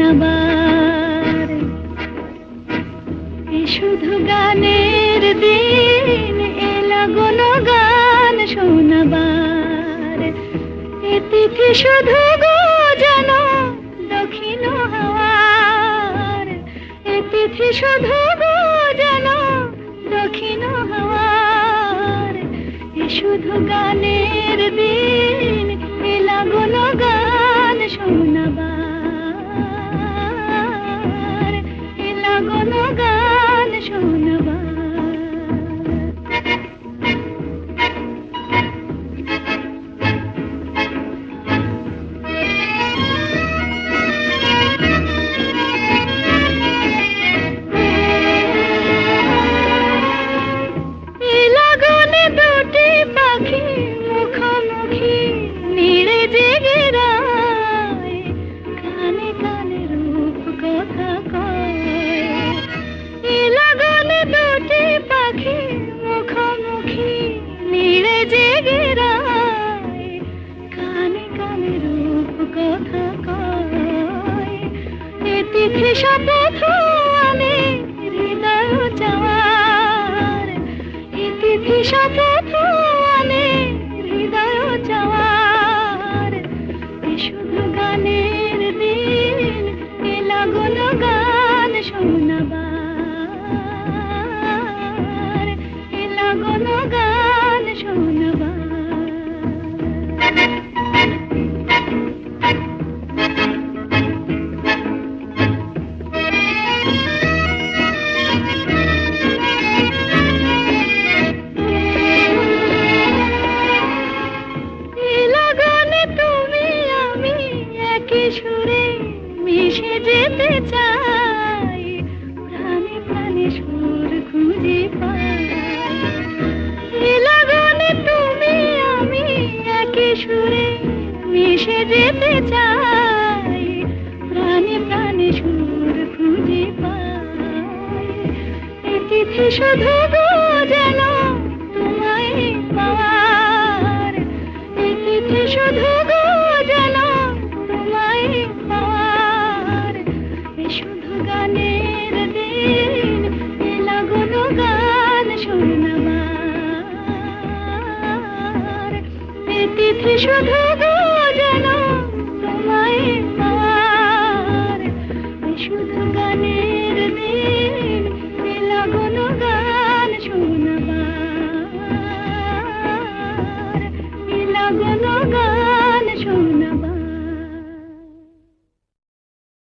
শোনাবার। এ শুধু গানের দিন, এ লাগলো গান শোনাবার। এ তিথি শুধু গো যেন দক্ষিণ হাওয়ার, এ তিথি শুধু গো যেন দক্ষিণ হাওয়ার। এ শুধু গানের দিন, এ লাগলো গান শোনাবার, এ লাগলো গান শোনাবার। তিথি শপথ আনে হৃদয় চাওয়ার, এ তিথি শপথ আনে হৃদয় চাওয়ার। এ শুধু গানের দিন, এ লাগলো গান শোনাবার, এ লাগলো গান শোনাবার। সুরে মিশে যেতে চাই, প্রাণে প্রাণে সুর খুঁজে পাই। এ লগনে তুমি আমি একই সুরে মিশে যেতে চাই, প্রাণে প্রাণে সুর খুঁজে পাই। এ তিথি শুধু গো যেন তোমায় পাওয়ার, এ তিথি শুধু গো যেন পাওয়ার। এ শুধু গানের দিন, এ লাগলো গান শোনাবার। এ তিথি শুধু